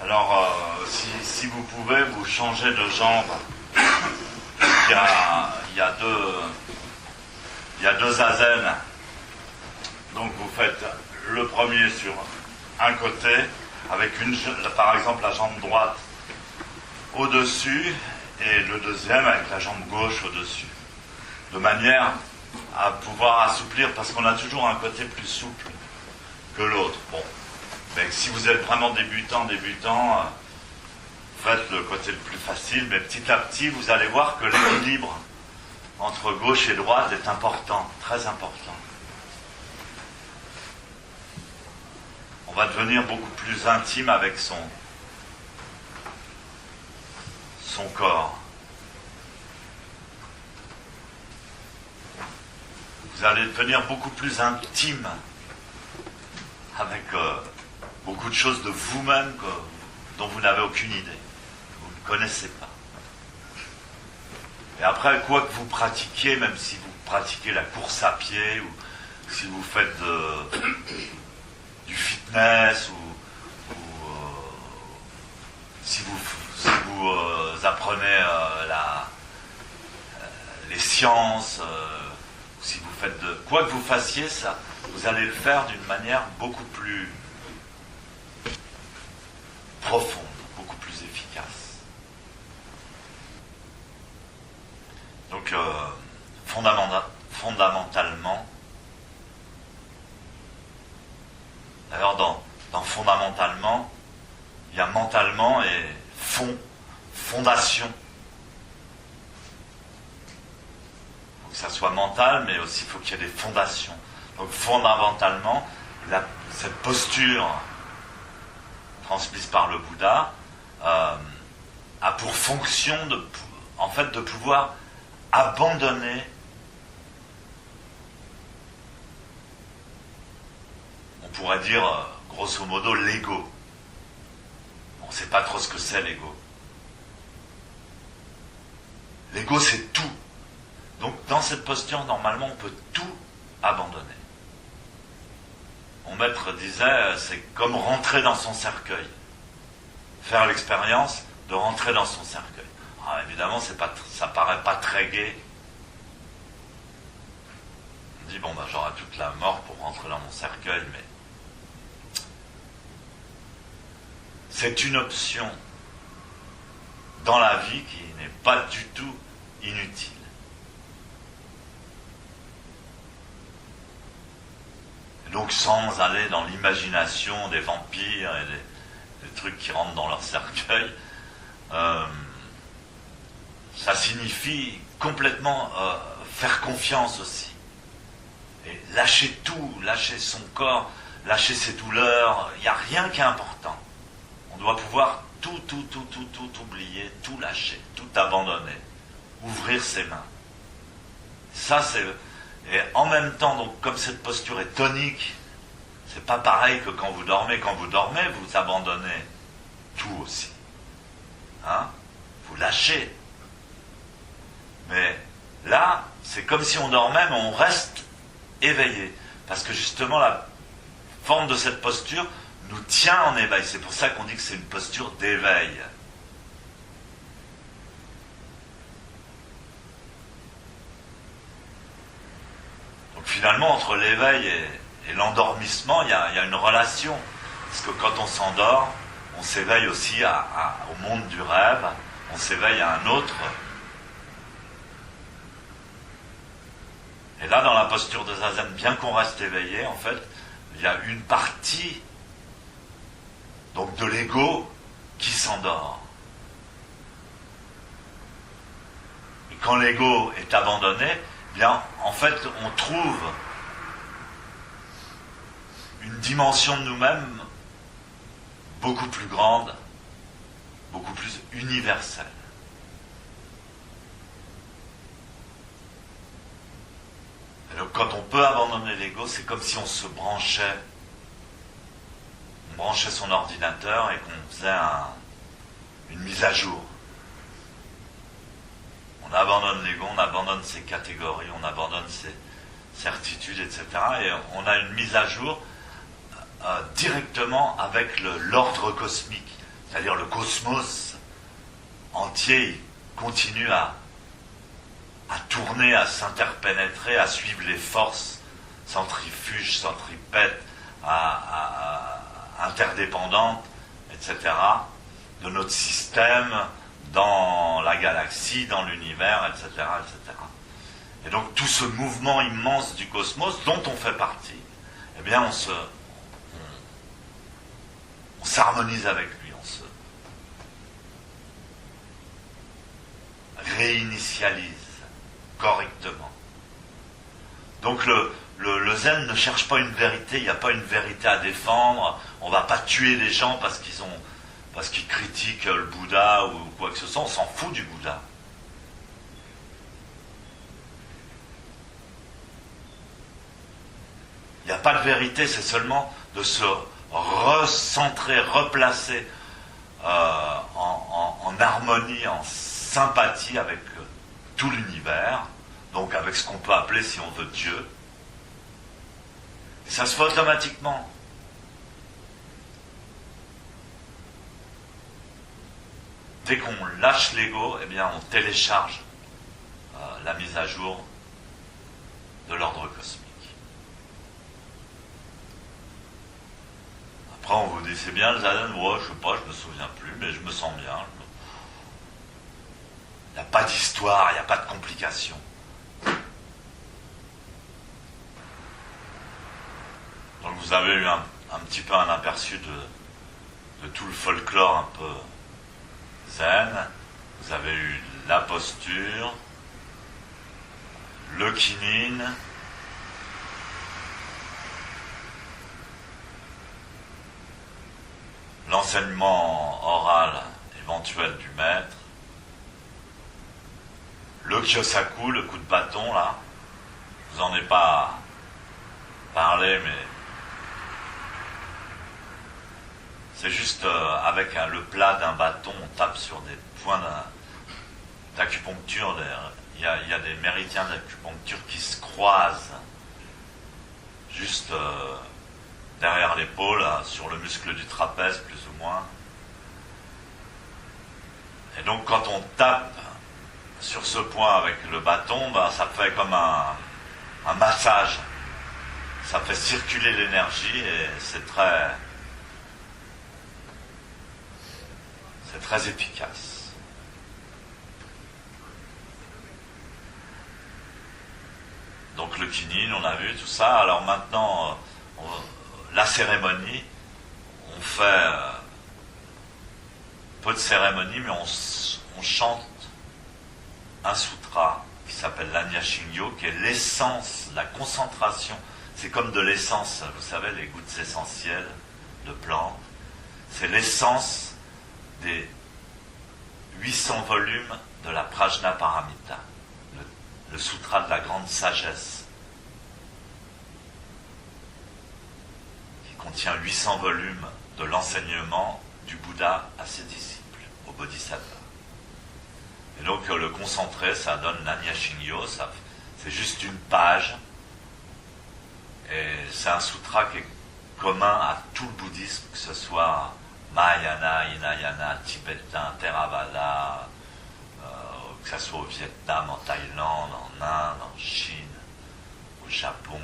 Alors, si vous pouvez, vous changez de jambe. Il y a deux zazen. Donc vous faites le premier sur un côté, avec par exemple la jambe droite au-dessus, et le deuxième avec la jambe gauche au-dessus. De manière à pouvoir assouplir, parce qu'on a toujours un côté plus souple que l'autre. Bon. Mais si vous êtes vraiment débutant, faites le côté le plus facile, mais petit à petit, vous allez voir que l'équilibre entre gauche et droite est important, très important. On va devenir beaucoup plus intime avec son corps. Vous allez devenir beaucoup plus intime avec beaucoup de choses de vous-même dont vous n'avez aucune idée, que vous ne connaissez pas. Et après, quoi que vous pratiquiez, même si vous pratiquez la course à pied, ou si vous faites du fitness, ou si vous apprenez les sciences, si vous faites quoi que vous fassiez, ça, vous allez le faire d'une manière beaucoup plus profonde, beaucoup plus efficace. Donc, fondamentalement, d'ailleurs dans fondamentalement, il y a mentalement et fondation. Il faut que ça soit mental, mais aussi il faut qu'il y ait des fondations. Donc fondamentalement, cette posture transmise par le Bouddha a pour fonction de pouvoir abandonner on pourrait dire grosso modo l'ego. On ne sait pas trop ce que c'est l'ego. L'ego c'est tout. Donc dans cette posture normalement on peut tout abandonner. Mon maître disait, c'est comme rentrer dans son cercueil. Faire l'expérience de rentrer dans son cercueil. Alors, évidemment, ça paraît pas très gai. On dit, j'aurai toute la mort pour rentrer dans mon cercueil, mais c'est une option dans la vie qui n'est pas du tout inutile. Donc sans aller dans l'imagination des vampires et des trucs qui rentrent dans leur cercueil, ça signifie complètement faire confiance aussi. Et lâcher tout, lâcher son corps, lâcher ses douleurs, il n'y a rien qui est important. On doit pouvoir tout oublier, tout lâcher, tout abandonner, ouvrir ses mains. Ça c'est... Et en même temps, donc, comme cette posture est tonique, c'est pas pareil que quand vous dormez. Quand vous dormez, vous abandonnez tout aussi. Hein? Vous lâchez. Mais là, c'est comme si on dormait, mais on reste éveillé. Parce que justement, la forme de cette posture nous tient en éveil. C'est pour ça qu'on dit que c'est une posture d'éveil. Finalement, entre l'éveil et l'endormissement, il y a une relation. Parce que quand on s'endort, on s'éveille aussi au monde du rêve, on s'éveille à un autre. Et là, dans la posture de Zazen, bien qu'on reste éveillé, en fait, il y a une partie donc de l'ego qui s'endort. Et quand l'ego est abandonné, bien, en fait, on trouve une dimension de nous-mêmes beaucoup plus grande, beaucoup plus universelle. Et donc, quand on peut abandonner l'ego, c'est comme si on se branchait, son ordinateur et qu'on faisait une mise à jour. On abandonne l'ego, on abandonne ses catégories, on abandonne ses certitudes, etc. Et on a une mise à jour directement avec l'ordre cosmique. c'est-à-dire le cosmos entier, continue à tourner, à s'interpénétrer, à suivre les forces centrifuges, centripètes, interdépendantes, etc., de notre système, dans la galaxie, dans l'univers, etc., etc. Et donc tout ce mouvement immense du cosmos, dont on fait partie, eh bien on s'harmonise avec lui, on se réinitialise correctement. Donc le zen ne cherche pas une vérité, il n'y a pas une vérité à défendre, on ne va pas tuer les gens parce qu'ils critiquent le Bouddha ou quoi que ce soit, on s'en fout du Bouddha. Il n'y a pas de vérité, c'est seulement de se recentrer, replacer en harmonie, en sympathie avec tout l'univers, donc avec ce qu'on peut appeler, si on veut, Dieu. Et ça se fait automatiquement. Dès qu'on lâche l'ego, eh bien on télécharge la mise à jour de l'ordre cosmique. Après on vous dit, c'est bien le zen, ouais, je sais pas, je me souviens plus, mais je me sens bien. Il n'y a pas d'histoire, il n'y a pas de complications. Donc vous avez eu un petit peu un aperçu de tout le folklore un peu zen. Vous avez eu la posture, le kinin, l'enseignement oral éventuel du maître, le kyosaku, le coup de bâton là. Je vous en ai pas parlé, mais c'est juste avec le plat d'un bâton, on tape sur des points d'acupuncture. Il y a des méridiens d'acupuncture qui se croisent juste derrière l'épaule, sur le muscle du trapèze plus ou moins. Et donc quand on tape sur ce point avec le bâton, ça fait comme un massage. Ça fait circuler l'énergie et c'est très efficace. Donc le kinin, on a vu tout ça. Alors maintenant, la cérémonie, on fait peu de cérémonie, mais on chante un sutra qui s'appelle l'Anyashingyo, qui est l'essence, la concentration. C'est comme de l'essence, vous savez, les gouttes essentielles de plantes. C'est l'essence des 800 volumes de la Prajnaparamita, le sutra de la grande sagesse, qui contient 800 volumes de l'enseignement du Bouddha à ses disciples, aux bodhisattvas. Et donc le concentré, ça donne l'Anyashingyo, c'est juste une page, et c'est un sutra qui est commun à tout le bouddhisme, que ce soit Mahayana, Hinayana, tibétain, Theravada, que ce soit au Vietnam, en Thaïlande, en Inde, en Chine, au Japon,